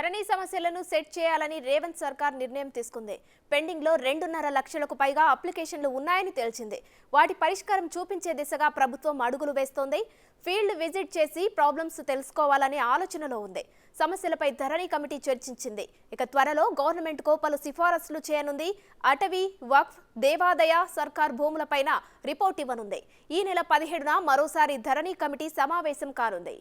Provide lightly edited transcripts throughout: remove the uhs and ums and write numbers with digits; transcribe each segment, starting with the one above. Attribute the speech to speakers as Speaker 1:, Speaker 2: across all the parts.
Speaker 1: ధరణి సమస్యలను సెట్ చేయాలని రేవంత్ సర్కార్ నిర్ణయం తీసుకుంది. పెండింగ్ లో 2.5 లక్షలకు పైగా అప్లికేషన్లు ఉన్నాయని తేల్చింది. వాటి పరిష్కారం చూపించే దిశగా ప్రభుత్వం అడుగులు వేస్తోంది. ఫీల్డ్ విజిట్ చేసి ప్రాబ్లమ్స్ తెలుసుకోవాలనే ఆలోచనలో ఉంది. సమస్యలపై ధరణి కమిటీ చర్చించింది. ఇక త్వరలో గవర్నమెంట్ కు పలు సిఫారసులు చేయనుంది. అటవీ, వక్ఫ్, దేవాదాయ, సర్కార్ భూములపైన రిపోర్ట్ ఇవ్వనుంది. ఈ నెల 17న మరోసారి ధరణి కమిటీ సమావేశం కానుంది.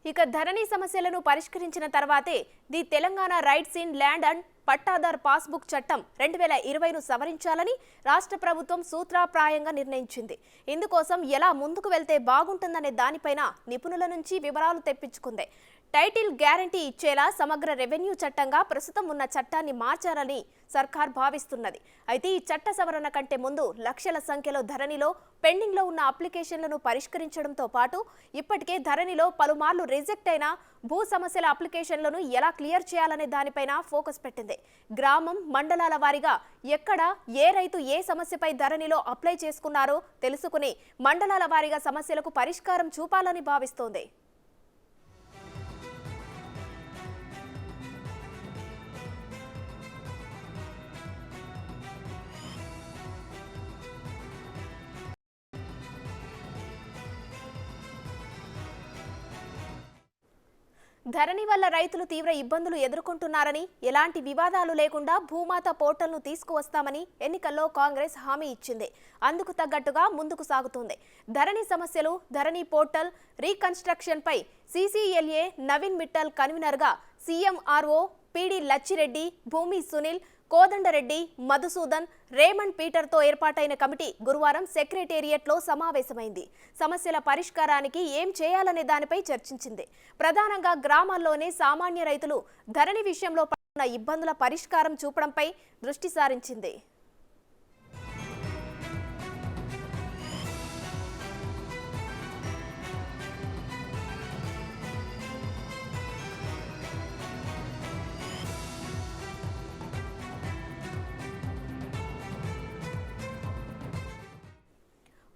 Speaker 1: ఇక ధరణి సమస్యలను పరిష్కరించిన తర్వాతే the Telangana rights in land and pattadar passbook చట్టం 2020ను సవరించాలని రాష్ట్ర ప్రభుత్వం సూత్రప్రాయంగా నిర్ణయించింది. ఇందుకోసం ఎలా ముందుకు వెళ్తే బాగుంటుందనే దానిపైన నిపుణుల నుంచి వివరాలు తెప్పించుకుంది. టైటిల్ గ్యారంటీ ఇచ్చేలా సమగ్ర రెవెన్యూ చట్టంగా ప్రస్తుతం ఉన్న చట్టాన్ని మార్చాలని సర్కార్ భావిస్తున్నది. అయితే ఈ చట్ట సవరణ కంటే ముందు లక్షల సంఖ్యలో ధరణిలో పెండింగ్లో ఉన్న అప్లికేషన్లను పరిష్కరించడంతో పాటు ఇప్పటికే ధరణిలో పలుమార్లు రిజెక్ట్ అయిన భూ సమస్యల అప్లికేషన్లను ఎలా క్లియర్ చేయాలనే దానిపైన ఫోకస్ పెట్టింది. గ్రామం, మండలాల వారీగా ఎక్కడ ఏ రైతు ఏ సమస్యపై ధరణిలో అప్లై చేసుకున్నారో తెలుసుకుని మండలాల వారీగా సమస్యలకు పరిష్కారం చూపాలని భావిస్తోంది. ధరణి వల్ల రైతులు తీవ్ర ఇబ్బందులు ఎదుర్కొంటున్నారని, ఎలాంటి వివాదాలు లేకుండా భూమాత పోర్టల్ను తీసుకువస్తామని ఎన్నికల్లో కాంగ్రెస్ హామీ ఇచ్చింది. అందుకు తగ్గట్టుగా ముందుకు సాగుతుంది. ధరణి సమస్యలు, ధరణి పోర్టల్ రీకన్స్ట్రక్షన్ పై సీసీఎల్ఏ నవీన్ మిట్టల్ కన్వీనర్గా సీఎంఆర్ఓ పీడి లచ్చిరెడ్డి, భూమి సునీల్, కోదండరెడ్డి, మధుసూదన్, రేమండ్ పీటర్తో ఏర్పాటైన కమిటీ గురువారం సెక్రటేరియట్లో సమావేశమైంది. సమస్యల పరిష్కారానికి ఏం చేయాలనే దానిపై చర్చించింది. ప్రధానంగా గ్రామాల్లోనే సామాన్య రైతులు ధరణి విషయంలో పడుతున్న ఇబ్బందుల పరిష్కారం చూపడంపై దృష్టి సారించింది.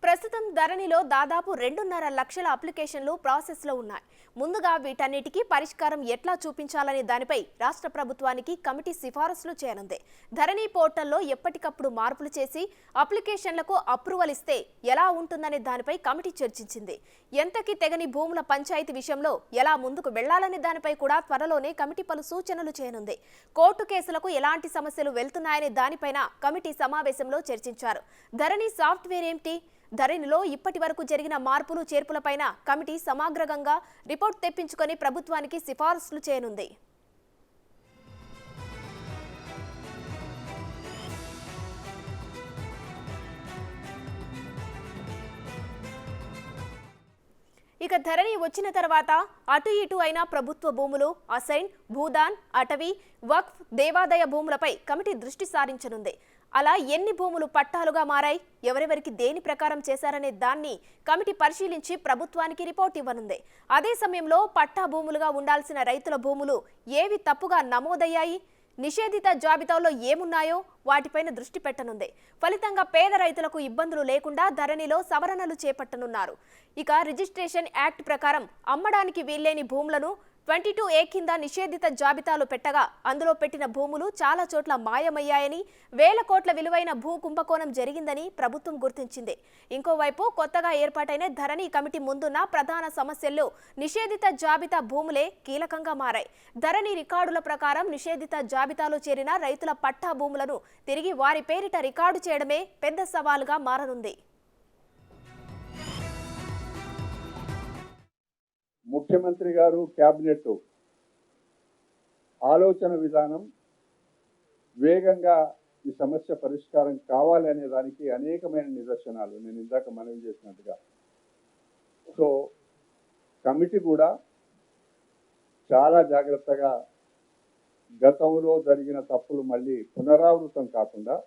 Speaker 1: ప్రస్తుతం ధరణిలో దాదాపు 2.5 లక్షల అప్లికేషన్లు ప్రాసెస్లో ఉన్నాయి. ముందుగా వీటన్నిటికీ పరిష్కారం ఎట్లా చూపించాలనే దానిపై రాష్ట్ర ప్రభుత్వానికి కమిటీ సిఫారసులు చేయనుంది. ధరణి పోర్టల్లో ఎప్పటికప్పుడు మార్పులు చేసి అప్లికేషన్లకు అప్రూవల్ ఇస్తే ఎలా ఉంటుందనే దానిపై కమిటీ చర్చించింది. ఎంతకి తెగని భూముల పంచాయతీ విషయంలో ఎలా ముందుకు వెళ్లాలనే దానిపై కూడా త్వరలోనే కమిటీ పలు సూచనలు చేయనుంది. కోర్టు కేసులకు ఎలాంటి సమస్యలు వెళ్తున్నాయనే దానిపైన కమిటీ సమావేశంలో చర్చించారు. ధరణి సాఫ్ట్వేర్ ఏమిటి, ధరణిలో ఇప్పటి వరకు జరిగిన మార్పులు చేర్పులపైన కమిటీ సమగ్రంగా రిపోర్ట్ తెప్పించుకొని ప్రభుత్వానికి సిఫారసులు చేయనుంది. ఇక ధరణి వచ్చిన తర్వాత అటు ఇటు అయిన ప్రభుత్వ భూములు, అసైన్, భూదాన్, అటవీ, వక్ఫ్, దేవాదాయ భూములపై కమిటీ దృష్టి సారించనుంది. అలా ఎన్ని భూములు పట్టాలుగా మారాయి, ఎవరెవరికి దేని ప్రకారం చేశారనే దాన్ని కమిటీ పరిశీలించి ప్రభుత్వానికి రిపోర్ట్ ఇవ్వనుంది. అదే సమయంలో పట్టా భూములుగా ఉండాల్సిన రైతుల భూములు ఏవి తప్పుగా నమోదయ్యాయి, నిషేధిత జాబితాలో ఏమున్నాయో వాటిపైన దృష్టి పెట్టనుంది. ఫలితంగా పేద రైతులకు ఇబ్బందులు లేకుండా ధరణిలో సవరణలు చేపట్టనున్నారు. ఇక రిజిస్ట్రేషన్ యాక్ట్ ప్రకారం అమ్మడానికి వీల్లేని భూములను 22A కింద నిషేధిత జాబితాలు పెట్టగా అందులో పెట్టిన భూములు చాలా చోట్ల మాయమయ్యాయని, వేల కోట్ల విలువైన భూ కుంభకోణం జరిగిందని ప్రభుత్వం గుర్తించింది. ఇంకోవైపు కొత్తగా ఏర్పాటైన ధరణి కమిటీ ముందున్న ప్రధాన సమస్యల్లో నిషేధిత జాబితా భూములే కీలకంగా మారాయి. ధరణి రికార్డుల ప్రకారం నిషేధిత జాబితాలో చేరిన రైతుల పట్టా భూములను తిరిగి వారి పేరిట రికార్డు చేయడమే పెద్ద సవాలుగా మారనుంది.
Speaker 2: ముఖ్యమంత్రి గారు క్యాబినెట్ ఆలోచన విధానం వేగంగా ఈ సమస్య పరిష్కారం కావాలి అనే దానికి అనేకమైన నిదర్శనాలు నేను ఇందాక మనవి చేసినట్టుగా. సో కమిటీ కూడా చాలా జాగ్రత్తగా గతంలో జరిగిన తప్పులు మళ్ళీ పునరావృతం కాకుండా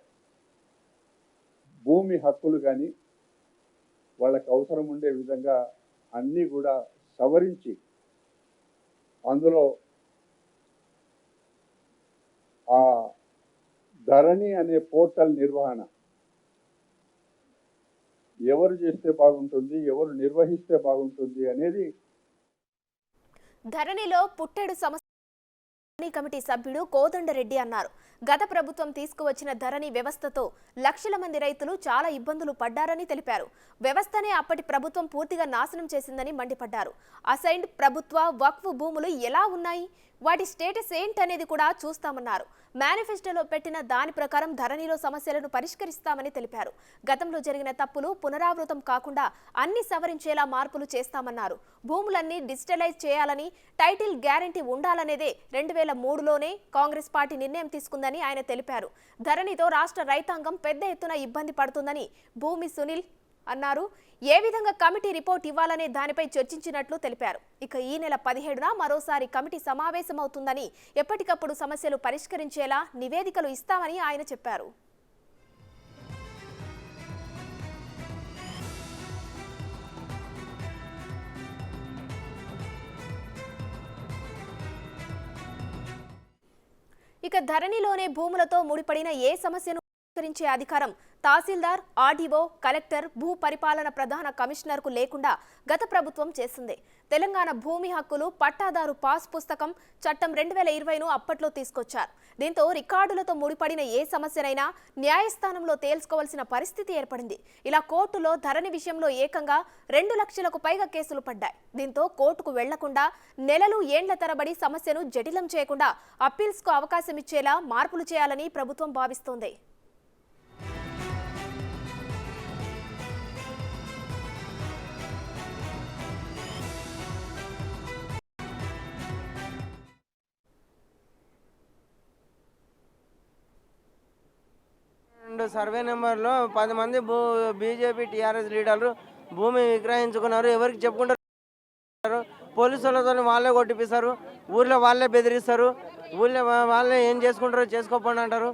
Speaker 2: భూమి హక్కులు కానీ వాళ్ళకి అవసరం ఉండే విధంగా అన్నీ కూడా సవరించి అందులో ఆ ధరణి అనే పోర్టల్ నిర్వహణ ఎవరు చేస్తే బాగుంటుంది, ఎవరు నిర్వహిస్తే బాగుంటుంది అనేది
Speaker 1: ధరణిలో పుట్టెడు సమస్య కమిటీ సభ్యుడు కోదండరెడ్డి అన్నారు. గత ప్రభుత్వం తీసుకువచ్చిన ధరణి వ్యవస్థతో లక్షల మంది రైతులు చాలా ఇబ్బందులు పడ్డారని తెలిపారు. వ్యవస్థనే అప్పటి ప్రభుత్వం పూర్తిగా నాశనం చేసిందని మండిపడ్డారు. అసైన్డ్ ప్రభుత్వ వక్ఫ్ భూములు ఎలా ఉన్నాయి, వాటి స్టేటస్ ఏంటనేది కూడా చూస్తామన్నారు. మేనిఫెస్టోలో పెట్టిన దాని ప్రకారం ధరణిలో సమస్యలను పరిష్కరిస్తామని తెలిపారు. గతంలో జరిగిన తప్పులు పునరావృతం కాకుండా అన్ని సవరించేలా మార్పులు చేస్తామన్నారు. భూములన్నీ డిజిటలైజ్ చేయాలని, టైటిల్ గ్యారంటీ ఉండాలనేదే 2003లోనే కాంగ్రెస్ పార్టీ నిర్ణయం తీసుకుందని ఆయన తెలిపారు. ధరణితో రాష్ట్ర రైతాంగం పెద్ద ఎత్తున ఇబ్బంది పడుతుందని భూమి సునీల్ అన్నారు. ఏ విధంగా కమిటీ రిపోర్ట్ ఇవ్వాలనే దానిపై చర్చించినట్లు తెలిపారు. ఇక ఈ నెల 17న మరోసారి కమిటీ సమావేశమవుతుందని, ఎప్పటికప్పుడు సమస్యలు పరిష్కరించేలా నివేదికలు ఇస్తామని ఆయన చెప్పారు. ఇక ధరణిలోనే భూములతో ముడిపడిన ఏ సమస్యను పరిష్కరించే అధికారం తహసీల్దార్, ఆర్డీఓ, కలెక్టర్, భూ పరిపాలన ప్రధాన కమిషనర్కు లేకుండా గత ప్రభుత్వం చేసింది. తెలంగాణ భూమి హక్కులు పట్టాదారు పాస్ పుస్తకం చట్టం 2020ను అప్పట్లో తీసుకొచ్చారు. దీంతో రికార్డులతో ముడిపడిన ఏ సమస్యనైనా న్యాయస్థానంలో తేల్చుకోవాల్సిన పరిస్థితి ఏర్పడింది. ఇలా కోర్టులో ధరణి విషయంలో ఏకంగా 2 లక్షలకు పైగా కేసులు పడ్డాయి. దీంతో కోర్టుకు వెళ్లకుండా నెలలు ఏండ్ల తరబడి సమస్యను జటిలం చేయకుండా అప్పీల్స్కు అవకాశం ఇచ్చేలా మార్పులు చేయాలని ప్రభుత్వం భావిస్తోంది.
Speaker 3: సర్వే నెంబర్లో 10 మంది బీజేపీ టీఆర్ఎస్ లీడర్లు భూమి విక్రయించుకున్నారు. ఎవరికి చెప్పుకుంటారు? పోలీసులతో వాళ్ళే కొట్టిపిస్తారు, ఊర్లో వాళ్ళే బెదిరిస్తారు, ఊళ్ళో వాళ్ళే ఏం చేసుకుంటారో చేసుకోపోండి అంటారు.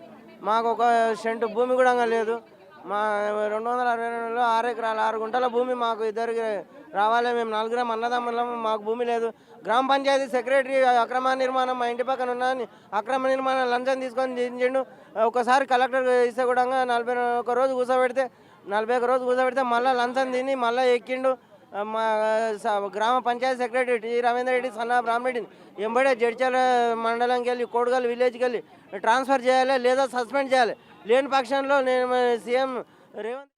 Speaker 3: మాకు ఒక సెంటు భూమి కూడా లేదు. మా 262లో 6 ఎకరాల 6 గుంటల భూమి మాకు ఇద్దరికి రావాలి. మేము 4 అన్నదమ్ములం, మాకు భూమి లేదు. గ్రామ పంచాయతీ సెక్రటరీ అక్రమ నిర్మాణం మా ఇంటి పక్కన ఉన్నదని అక్రమ నిర్మాణం లంచం తీసుకొని దించిండు. ఒకసారి కలెక్టర్ ఇస్తే కూడా 41 రోజు కూర్చోబెడితే మళ్ళీ లంచం తిని మళ్ళీ ఎక్కిండు. మా గ్రామ పంచాయతీ సెక్రటరీ టి రవీందర్ రెడ్డి సన్నా బ్రాహ్మరెడ్డిని ఎంబడే జడ్చల మండలంకి వెళ్ళి కోడుగల్ విలేజ్కి వెళ్ళి ట్రాన్స్ఫర్ చేయాలి లేదా సస్పెండ్ చేయాలి. లేని పక్షంలో నేను సీఎం రేవంత్